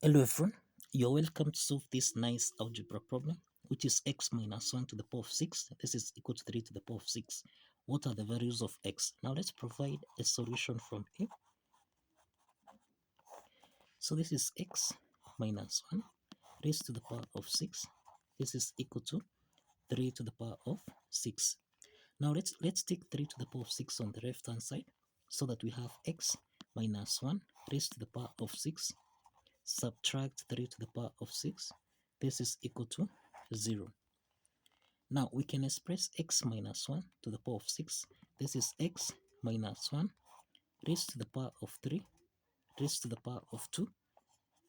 Hello everyone, you're welcome to solve this nice algebra problem, which is x minus 1 to the power of 6. This is equal to 3 to the power of 6. What are the values of x? Now let's provide a solution from here. So this is x minus 1 raised to the power of 6. This is equal to 3 to the power of 6. Now let's take 3 to the power of 6 on the left hand side so that we have x minus 1 raised to the power of 6. Subtract 3 to the power of 6. This is equal to 0. Now we can express x minus 1 to the power of 6. This is x minus 1 raised to the power of 3 raised to the power of 2.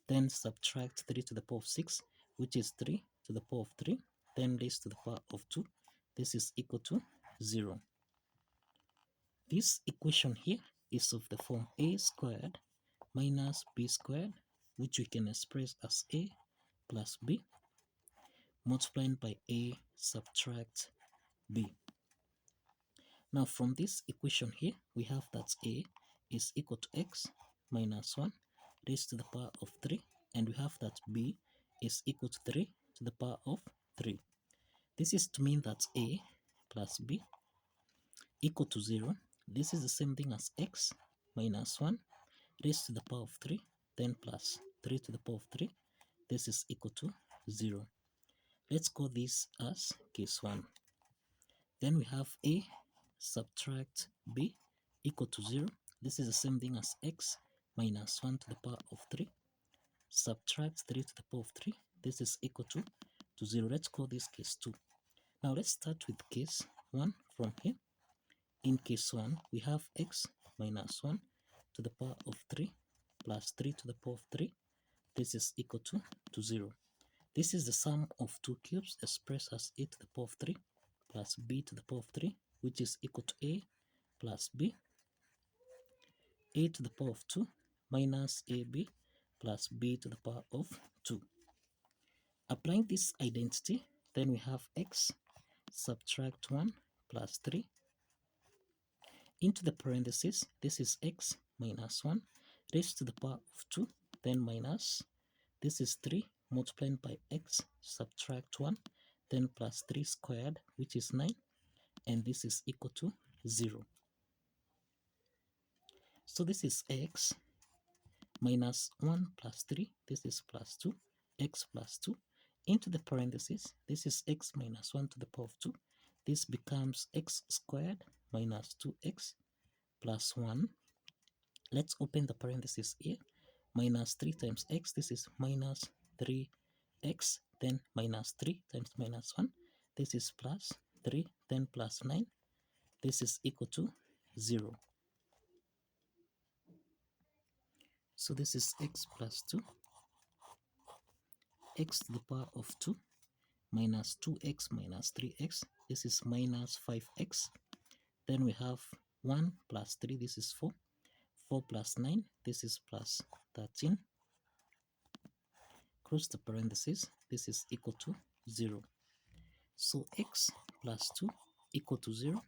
Then subtract 3 to the power of 6, which is 3 to the power of 3. Then raised to the power of 2. This is equal to 0. This equation here is of the form a squared minus b squared, which we can express as a plus b multiplied by a subtract b. Now from this equation here, we have that a is equal to x minus 1 raised to the power of 3, and we have that b is equal to 3 to the power of 3. This is to mean that a plus b equal to 0. This is the same thing as x minus 1 raised to the power of 3, then plus 3 to the power of 3. This is equal to 0. Let's call this as case 1. Then we have a subtract b equal to 0. This is the same thing as x minus 1 to the power of 3. Subtract 3 to the power of 3. This is equal to 0. Let's call this case 2. Now let's start with case 1 from here. In case 1, we have x minus 1 to the power of 3 plus 3 to the power of 3. This is equal to 0. This is the sum of two cubes expressed as a to the power of 3 plus b to the power of 3, which is equal to a plus b, a to the power of 2 minus ab plus b to the power of 2. Applying this identity, then we have x subtract 1 plus 3 into the parentheses. This is x minus 1 raised to the power of 2, then minus, this is 3 multiplied by x subtract 1, then plus 3 squared, which is 9, and this is equal to 0. So this is x minus 1 plus 3, this is plus 2, x plus 2, into the parentheses, this is x minus 1 to the power of 2, this becomes x squared minus 2x plus 1. Let's open the parentheses here, minus 3 times x, this is minus 3x, then minus 3 times minus 1, this is plus 3, then plus 9, this is equal to 0. So this is x plus 2, x to the power of 2, minus 2x minus 3x, this is minus 5x. Then we have 1 plus 3, this is 4, 4 plus 9, this is plus 13. Close the parentheses, this is equal to 0. So x plus 2 equal to 0.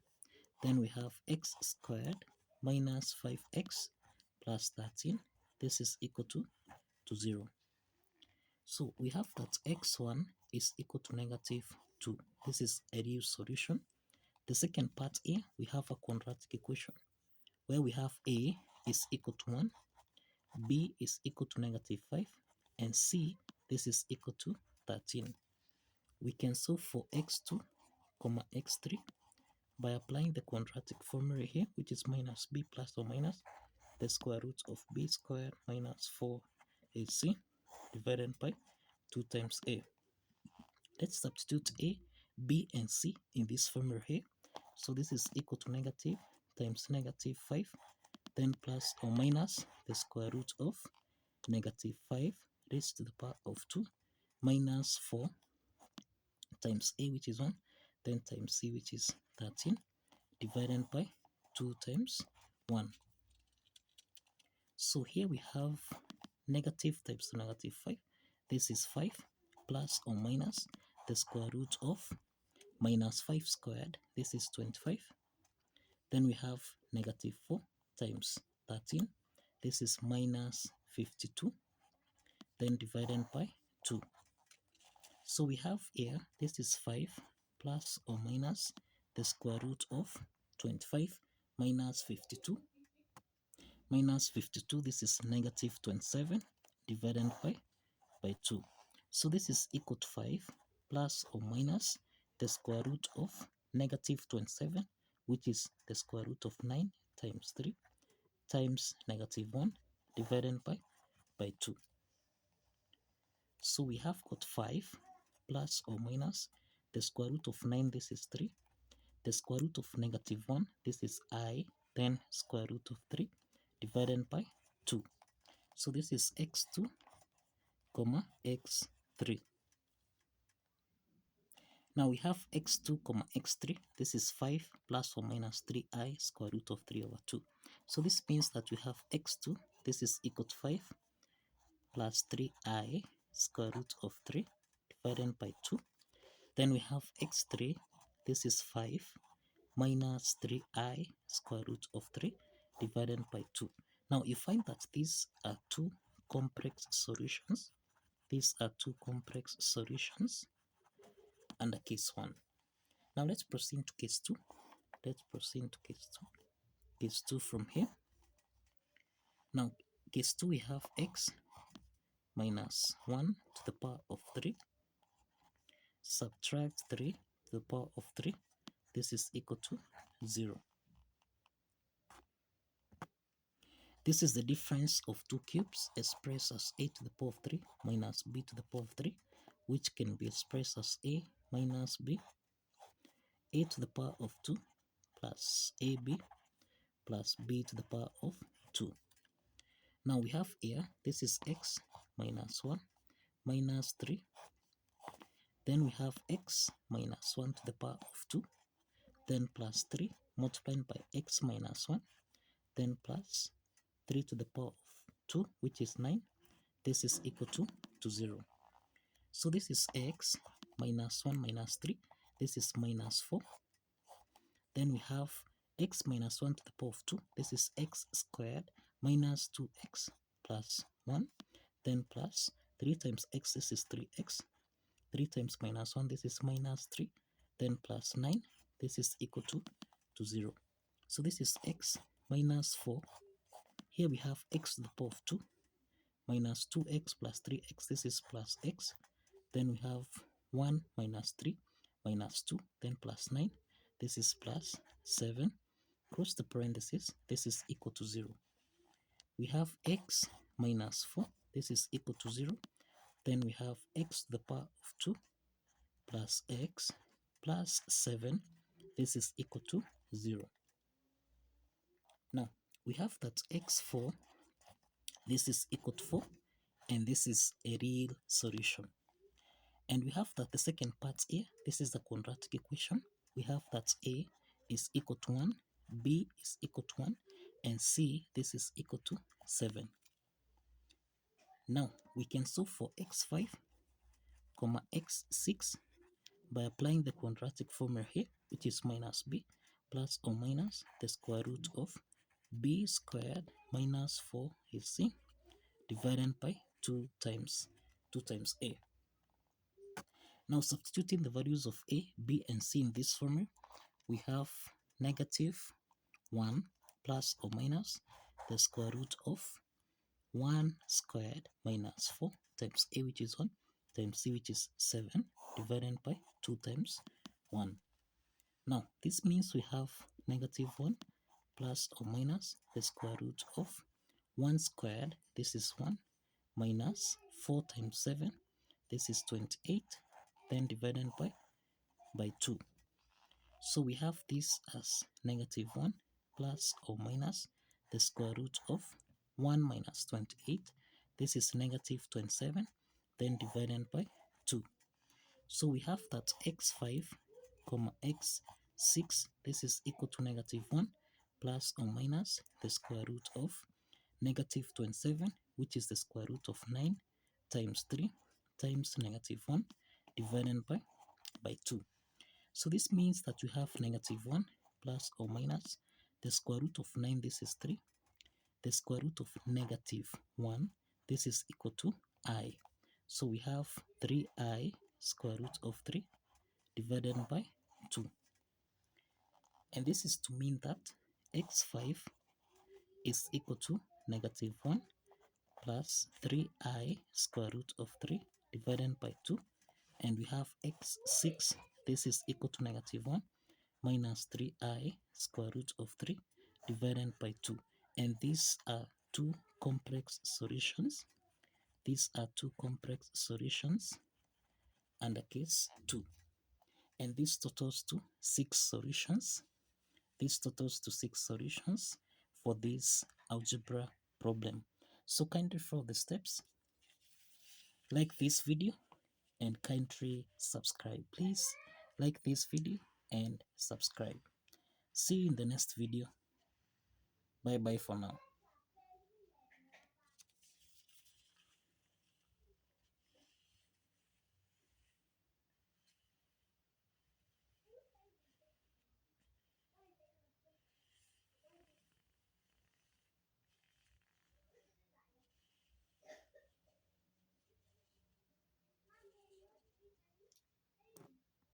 Then we have x squared minus 5x plus 13. This is equal to 0. So we have that x1 is equal to negative 2. This is a real solution. The second part here, we have a quadratic equation where we have a is equal to 1, b is equal to negative 5, and c, this is equal to 13. We can solve for x2, x3 by applying the quadratic formula here, which is minus b plus or minus the square root of b squared minus 4ac divided by 2 times a. Let's substitute a, b, and c in this formula here. So this is equal to negative times negative 5, then plus or minus the square root of negative 5 raised to the power of 2 minus 4 times a, which is 1, then times c, which is 13, divided by 2 times 1. So here we have negative times negative 5. This is 5 plus or minus the square root of minus 5 squared. This is 25. Then we have negative 4 times 13. This is minus 52. then divided by 2. So we have here, this is 5 plus or minus the square root of 25 minus 52. Minus 52, this is negative 27 divided by 2. So this is equal to 5 plus or minus the square root of negative 27, which is the square root of 9 times 3 times negative 1 divided by 2. So we have got 5 plus or minus the square root of 9, this is 3. The square root of negative 1, this is I, then square root of 3 divided by 2. So this is x2, comma x3. Now we have x2, comma x3. This is 5 plus or minus 3i square root of 3 over 2. So this means that we have x2, this is equal to 5 plus 3i square root of 3 divided by 2. Then we have x3, this is 5 minus 3i square root of 3 divided by 2. Now you find that these are two complex solutions. These are two complex solutions under case 1. Now let's proceed to case 2. Let's proceed to case 2. Case 2 from here. Now case 2 we have x minus 1 to the power of 3. Subtract 3 to the power of 3. This is equal to 0. This is the difference of two cubes expressed as a to the power of 3 minus b to the power of 3, which can be expressed as a minus b, a to the power of 2 plus ab plus b to the power of 2. Now we have here, this is x minus 1 minus 3. Then we have x minus 1 to the power of 2, then plus 3 multiplied by x minus 1, then plus 3 to the power of 2, which is 9. This is equal to 0. So this is x minus 1 minus 3. This is minus 4. Then we have x minus 1 to the power of 2. This is x squared minus 2x plus 1. Then plus 3 times x, this is 3x. 3 times minus 1, this is minus 3. Then plus 9, this is equal to 0. So this is x minus 4. Here we have x to the power of 2 minus 2x plus 3x. This is plus x. Then we have 1 minus 3 minus 2, then plus 9. This is plus 7. Close the parenthesis. This is equal to 0. We have x minus 4. This is equal to 0. Then we have x to the power of 2 plus x plus 7. This is equal to 0. Now, we have that x4, this is equal to 4, and this is a real solution. And we have that the second part here, this is the quadratic equation. We have that a is equal to 1, b is equal to 1, and c, this is equal to 7. Now, we can solve for x5, comma x6 by applying the quadratic formula here, which is minus b plus or minus the square root of b squared minus 4 is c divided by 2 times a. Now substituting the values of a, b, and c in this formula, we have negative 1 plus or minus the square root of 1 squared minus 4 times a, which is 1, times c, which is 7, divided by 2 times 1. Now this means we have negative 1 plus or minus the square root of 1 squared, this is 1, minus 4 times 7, this is 28, then divided by 2. So we have this as negative 1 plus or minus the square root of 1 minus 28, this is negative 27, then divided by 2. So we have that x5, comma x6, this is equal to negative 1 plus or minus the square root of negative 27, which is the square root of 9 times 3 times negative 1 divided by 2. So this means that we have negative 1 plus or minus the square root of 9, this is 3, the square root of negative 1, this is equal to 3i. So we have 3i square root of 3 divided by 2. And this is to mean that x5 is equal to negative 1 plus 3i square root of 3 divided by 2. And we have x6, this is equal to negative 1 minus 3i square root of 3 divided by 2. And these are two complex solutions. These are two complex solutions under case 2. And this totals to 6 solutions. This totals to 6 solutions for this algebra problem. So kindly follow the steps, like this video, and kindly subscribe. Please like this video and subscribe. See you in the next video. Bye bye for now.